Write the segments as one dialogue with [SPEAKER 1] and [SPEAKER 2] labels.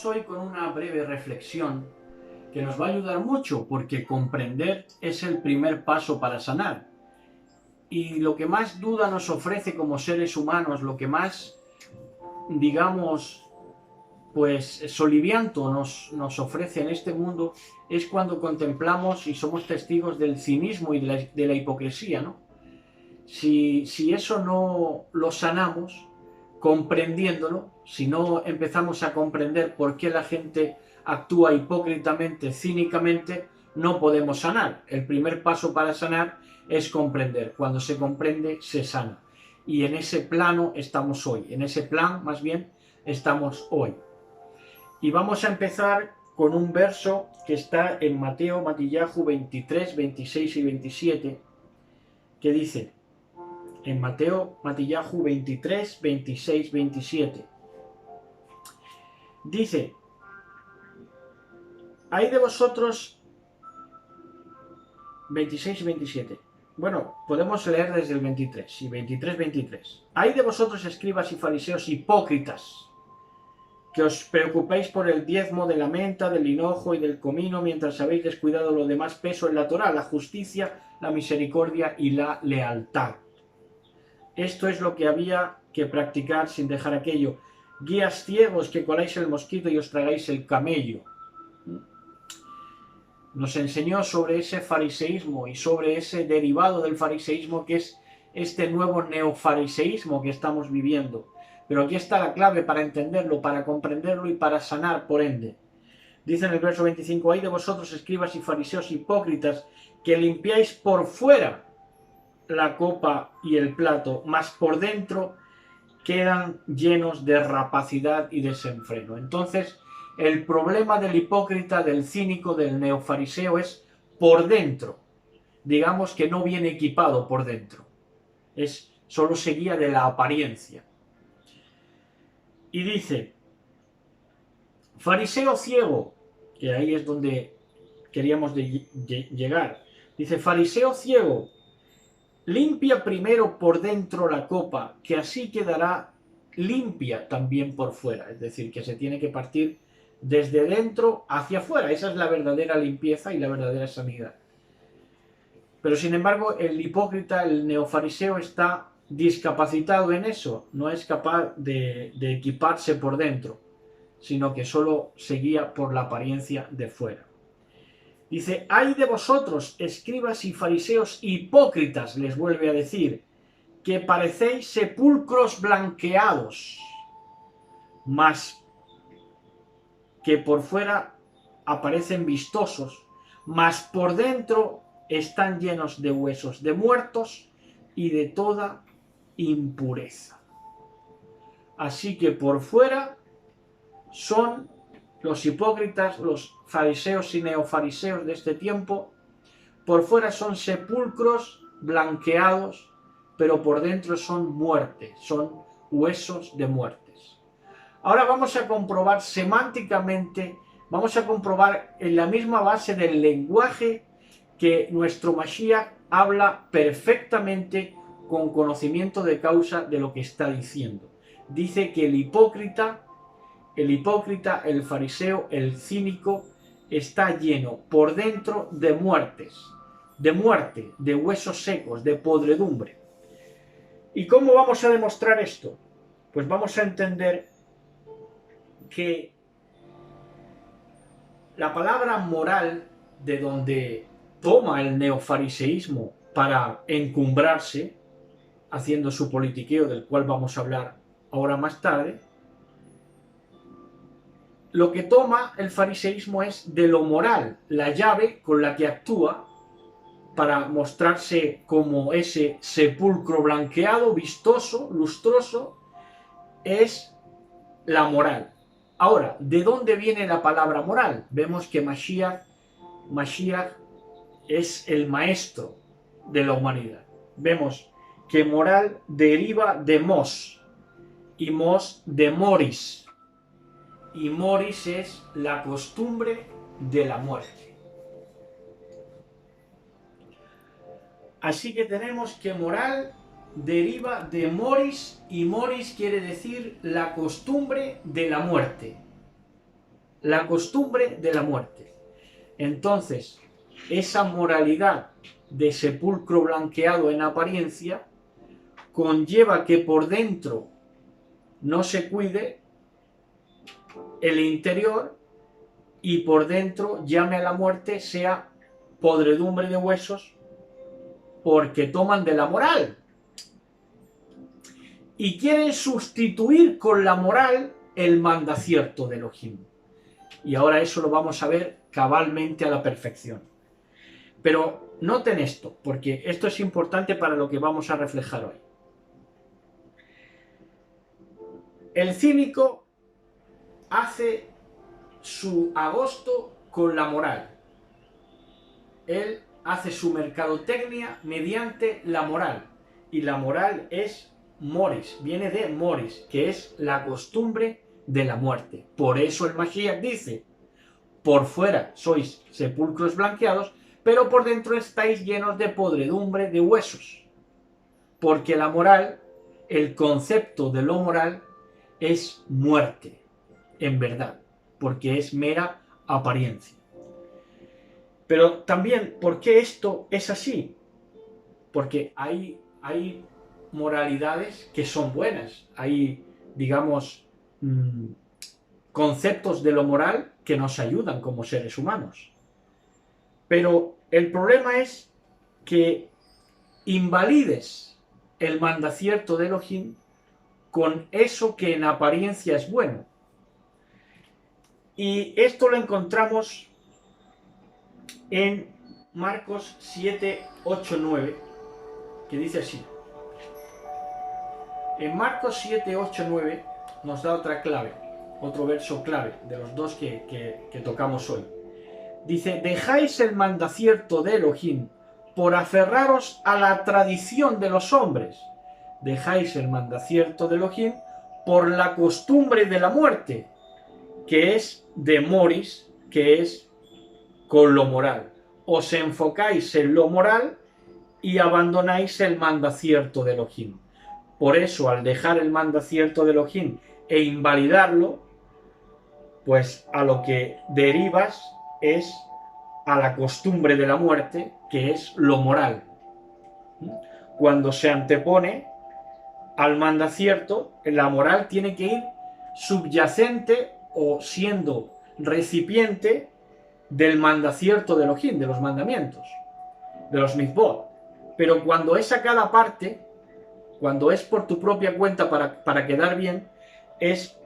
[SPEAKER 1] Hoy con una breve reflexión que nos va a ayudar mucho porque comprender es el primer paso para sanar. Y lo que más duda nos ofrece como seres humanos, lo que más, digamos, pues solivianto nos ofrece en este mundo es cuando contemplamos y somos testigos del cinismo y de la hipocresía, ¿no? Si eso no lo sanamos, comprendiéndolo, si no empezamos a comprender por qué la gente actúa hipócritamente, cínicamente, no podemos sanar. El primer paso para sanar es comprender. Cuando se comprende, se sana. Y en ese plano estamos hoy. En ese plan, más bien, estamos hoy. Y vamos a empezar con un verso que está en Mateo Matillahu 23, 26 y 27, que dice, en Mateo Matillahu 23, 26, 27. Dice, hay de vosotros 26 y 27. Bueno, podemos leer desde el 23 y 23, 23. Hay de vosotros, escribas y fariseos hipócritas, que os preocupéis por el diezmo de la menta, del hinojo y del comino, mientras habéis descuidado lo demás peso en la Torá, la justicia, la misericordia y la lealtad. Esto es lo que había que practicar sin dejar aquello. Guías ciegos que coláis el mosquito y os tragáis el camello. Nos enseñó sobre ese fariseísmo y sobre ese derivado del fariseísmo que es este nuevo neofariseísmo que estamos viviendo. Pero aquí está la clave para entenderlo, para comprenderlo y para sanar por ende. Dice en el verso 25, hay de vosotros, escribas y fariseos hipócritas, que limpiáis por fuera la copa y el plato, mas por dentro quedan llenos de rapacidad y desenfreno. Entonces, el problema del hipócrita, del cínico, del neofariseo es por dentro. Digamos que no viene equipado por dentro. Solo se guía de la apariencia. Y dice, fariseo ciego, que ahí es donde queríamos llegar. Dice, fariseo ciego, limpia primero por dentro la copa, que así quedará limpia también por fuera. Es decir, que se tiene que partir desde dentro hacia afuera. Esa es la verdadera limpieza y la verdadera sanidad. Pero sin embargo, el hipócrita, el neofariseo, está discapacitado en eso. No es capaz de equiparse por dentro, sino que solo se guía por la apariencia de fuera. Dice, ay de vosotros, escribas y fariseos hipócritas, les vuelve a decir, que parecéis sepulcros blanqueados, mas que por fuera aparecen vistosos, mas por dentro están llenos de huesos de muertos y de toda impureza. Así que por fuera son los hipócritas, los fariseos y neofariseos de este tiempo, por fuera son sepulcros blanqueados, pero por dentro son muerte, son huesos de muertes. Ahora vamos a comprobar semánticamente, vamos a comprobar en la misma base del lenguaje que nuestro Mashiach habla perfectamente con conocimiento de causa de lo que está diciendo. Dice que el hipócrita, el fariseo, el cínico, está lleno por dentro de muertes, de muerte, de huesos secos, de podredumbre. ¿Y cómo vamos a demostrar esto? Pues vamos a entender que la palabra moral, de donde toma el neofariseísmo para encumbrarse, haciendo su politiqueo, del cual vamos a hablar ahora más tarde, lo que toma el fariseísmo es de lo moral, la llave con la que actúa para mostrarse como ese sepulcro blanqueado, vistoso, lustroso, es la moral. Ahora, ¿de dónde viene la palabra moral? Vemos que Mashiach es el maestro de la humanidad. Vemos que moral deriva de mos, y mos de moris. Y moris es la costumbre de la muerte. Así que tenemos que moral deriva de moris, y moris quiere decir la costumbre de la muerte. la costumbre de la muerte. Entonces, esa moralidad de sepulcro blanqueado en apariencia conlleva que por dentro no se cuide el interior y por dentro llame a la muerte sea podredumbre de huesos porque toman de la moral. Y quieren sustituir con la moral el mandacierto de Elohim. Y ahora eso lo vamos a ver cabalmente a la perfección. Pero noten esto, porque esto es importante para lo que vamos a reflejar hoy. El cínico hace su agosto con la moral. Él hace su mercadotecnia mediante la moral. Y la moral es moris, viene de moris, que es la costumbre de la muerte. Por eso el Mashiach dice, por fuera sois sepulcros blanqueados, pero por dentro estáis llenos de podredumbre de huesos. Porque la moral, el concepto de lo moral, es muerte, en verdad, porque es mera apariencia. Pero también, ¿por qué esto es así? Porque hay moralidades que son buenas, hay, digamos, conceptos de lo moral que nos ayudan como seres humanos. Pero el problema es que invalides el mandacierto de Elohim con eso que en apariencia es bueno. Y esto lo encontramos en Marcos 7, 8, 9, que dice así. En Marcos 7, 8, 9 nos da otra clave, otro verso clave de los dos que tocamos hoy. Dice, dejáis el mandacierto de Elohim por aferraros a la tradición de los hombres. Dejáis el mandacierto de Elohim por la costumbre de la muerte, que es de moris, que es con lo moral. Os enfocáis en lo moral y abandonáis el mandacierto de Elohim. Por eso, al dejar el mandacierto de Elohim e invalidarlo, pues a lo que derivas es a la costumbre de la muerte, que es lo moral. Cuando se antepone al mandacierto, la moral tiene que ir subyacente o siendo recipiente del mandacierto de Elohim, de los mandamientos, de los mitzvot. Pero cuando es a cada parte, cuando es por tu propia cuenta para quedar bien, es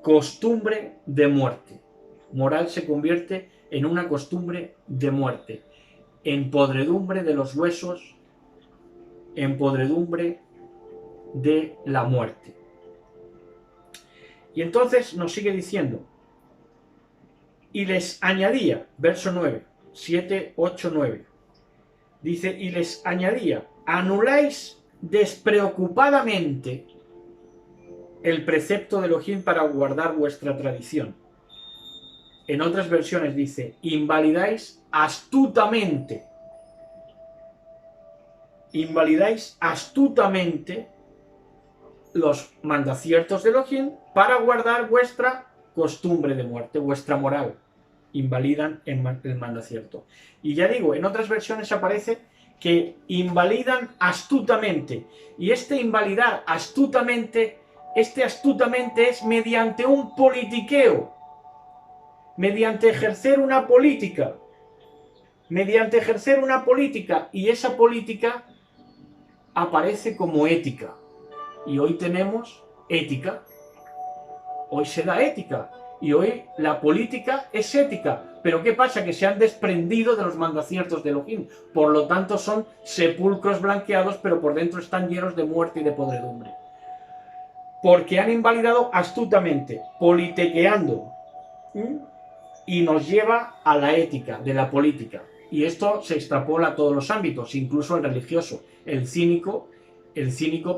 [SPEAKER 1] costumbre de muerte. Moral se convierte en una costumbre de muerte, en podredumbre de los huesos, en podredumbre de la muerte. Y entonces nos sigue diciendo, y les añadía, verso 9, 7, 8, 9, dice, y les añadía, anuláis despreocupadamente el precepto de Elohim para guardar vuestra tradición. En otras versiones dice, invalidáis astutamente los mandaciertos de Elohim para guardar vuestra costumbre de muerte, vuestra moral. Invalidan el mandacierto. Y ya digo, en otras versiones aparece que invalidan astutamente. Y este invalidar astutamente, es mediante un politiqueo, mediante ejercer una política, y esa política aparece como ética. Y hoy tenemos ética, hoy se da ética, y hoy la política es ética. Pero ¿qué pasa? Que se han desprendido de los mandaciertos de Elohim, por lo tanto son sepulcros blanqueados, pero por dentro están llenos de muerte y de podredumbre. Porque han invalidado astutamente, politiqueando, y nos lleva a la ética de la política. Y esto se extrapola a todos los ámbitos, incluso al religioso. El cínico,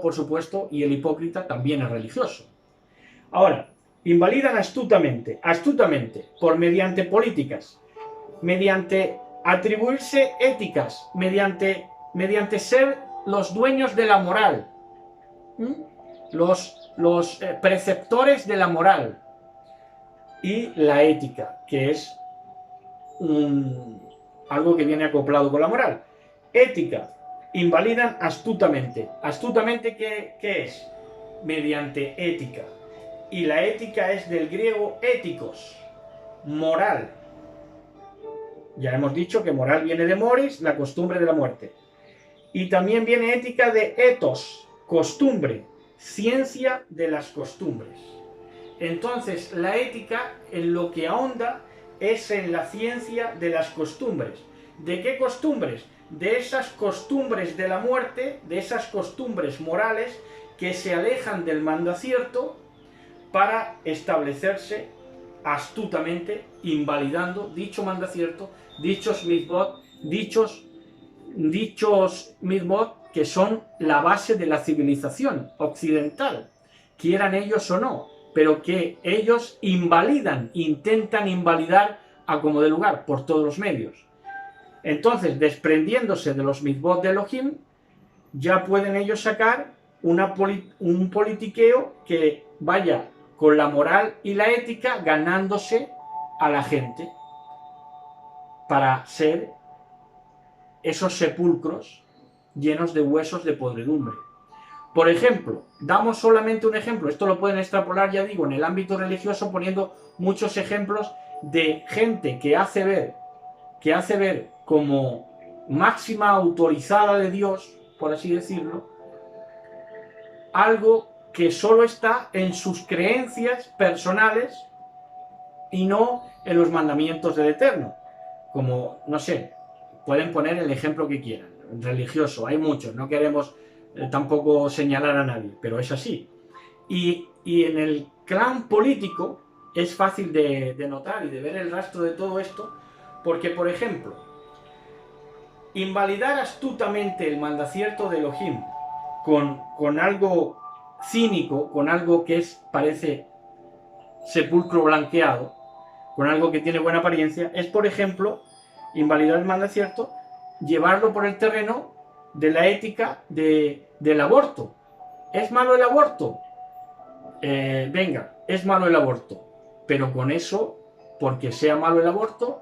[SPEAKER 1] por supuesto, y el hipócrita también es religioso. Ahora, invalidan astutamente, mediante políticas, mediante atribuirse éticas, mediante ser los dueños de la moral, los preceptores de la moral. y la ética, que es algo que viene acoplado con la moral. Ética, invalidan astutamente. ¿Astutamente qué es? Mediante ética. Y la ética es del griego éticos, moral. Ya hemos dicho que moral viene de moris, la costumbre de la muerte. Y también viene ética de ethos, costumbre, ciencia de las costumbres. Entonces, la ética en lo que ahonda es en la ciencia de las costumbres. ¿De qué costumbres? De esas costumbres de la muerte, de esas costumbres morales que se alejan del mandacierto para establecerse astutamente, invalidando dicho mandacierto, dichos mitzvot, dichos mitzvot que son la base de la civilización occidental, quieran ellos o no, pero que ellos invalidan, intentan invalidar a como de lugar por todos los medios. Entonces, desprendiéndose de los mitzvot de Elohim, ya pueden ellos sacar un politiqueo que vaya con la moral y la ética ganándose a la gente para ser esos sepulcros llenos de huesos de podredumbre. Por ejemplo, damos solamente un ejemplo, esto lo pueden extrapolar, ya digo, en el ámbito religioso, poniendo muchos ejemplos de gente que hace ver como máxima autorizada de Dios, por así decirlo, algo que solo está en sus creencias personales y no en los mandamientos del Eterno. Como, no sé, pueden poner el ejemplo que quieran, religioso, hay muchos, no queremos tampoco señalar a nadie, pero es así. Y en el clan político es fácil de notar y de ver el rastro de todo esto, porque, por ejemplo, invalidar astutamente el mandacierto de Elohim con algo cínico, con algo que parece sepulcro blanqueado, con algo que tiene buena apariencia, es, por ejemplo, invalidar el mandacierto, llevarlo por el terreno de la ética del aborto. ¿Es malo el aborto? Venga, es malo el aborto. Pero con eso, porque sea malo el aborto,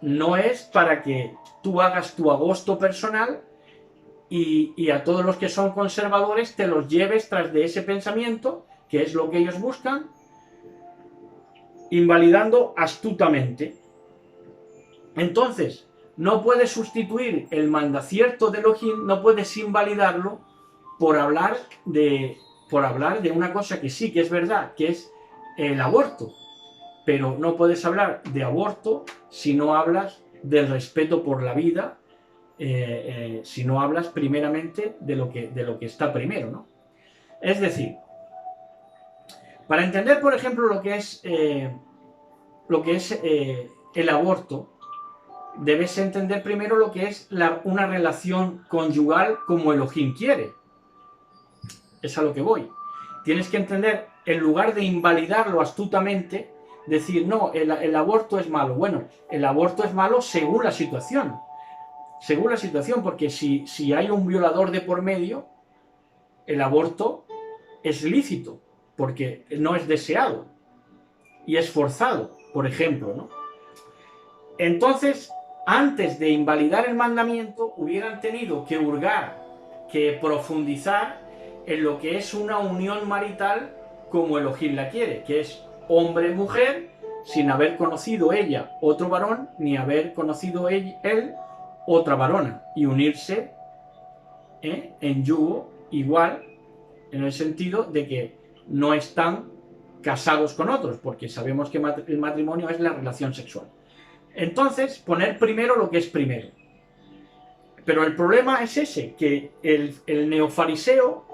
[SPEAKER 1] no es para que tú hagas tu agosto personal y a todos los que son conservadores te los lleves tras de ese pensamiento, que es lo que ellos buscan, invalidando astutamente. Entonces, no puedes sustituir el mandacierto de Elohim, no puedes invalidarlo por hablar de una cosa que sí que es verdad, que es el aborto. Pero no puedes hablar de aborto si no hablas del respeto por la vida, si no hablas primeramente de lo que está primero, ¿no? Es decir, para entender, por ejemplo, lo que es el aborto, debes entender primero lo que es una relación conyugal como Elohim quiere. Es a lo que voy. Tienes que entender, en lugar de invalidarlo astutamente, decir, no, el aborto es malo. Bueno, el aborto es malo según la situación. Según la situación, porque si hay un violador de por medio, el aborto es lícito, porque no es deseado y es forzado, por ejemplo, ¿no? Entonces, antes de invalidar el mandamiento, hubieran tenido que hurgar, que profundizar en lo que es una unión marital como Elohim la quiere, que es hombre-mujer, sin haber conocido ella otro varón, ni haber conocido él otra varona, y unirse en yugo igual, en el sentido de que no están casados con otros, porque sabemos que el matrimonio es la relación sexual. Entonces, poner primero lo que es primero. Pero el problema es ese, que el neofariseo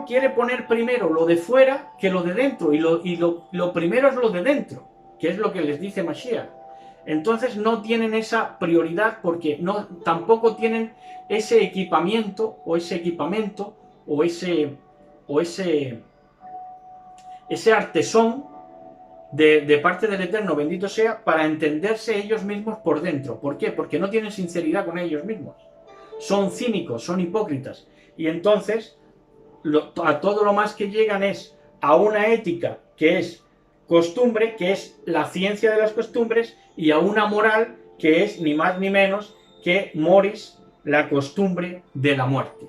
[SPEAKER 1] quiere poner primero lo de fuera que lo de dentro, y lo primero es lo de dentro, que es lo que les dice Mashiach. Entonces no tienen esa prioridad porque tampoco tienen ese equipamiento o ese artesón de parte del Eterno, bendito sea, para entenderse ellos mismos por dentro. ¿Por qué? Porque no tienen sinceridad con ellos mismos. Son cínicos, son hipócritas. Y entonces, a todo lo más que llegan es a una ética que es costumbre, que es la ciencia de las costumbres, y a una moral, que es ni más ni menos que moris, la costumbre de la muerte.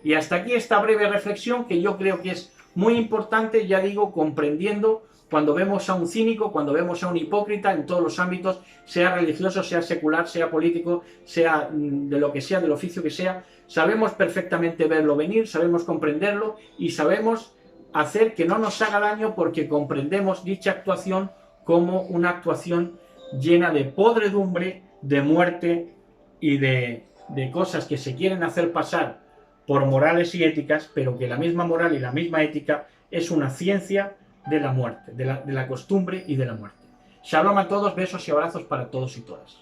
[SPEAKER 1] Y hasta aquí esta breve reflexión, que yo creo que es muy importante, ya digo, comprendiendo cuando vemos a un cínico, cuando vemos a un hipócrita en todos los ámbitos, sea religioso, sea secular, sea político, sea de lo que sea, del oficio que sea, sabemos perfectamente verlo venir, sabemos comprenderlo y sabemos hacer que no nos haga daño, porque comprendemos dicha actuación como una actuación llena de podredumbre, de muerte y de cosas que se quieren hacer pasar por morales y éticas, pero que la misma moral y la misma ética es una ciencia de la muerte, de la costumbre y de la muerte. Shalom a todos, besos y abrazos para todos y todas.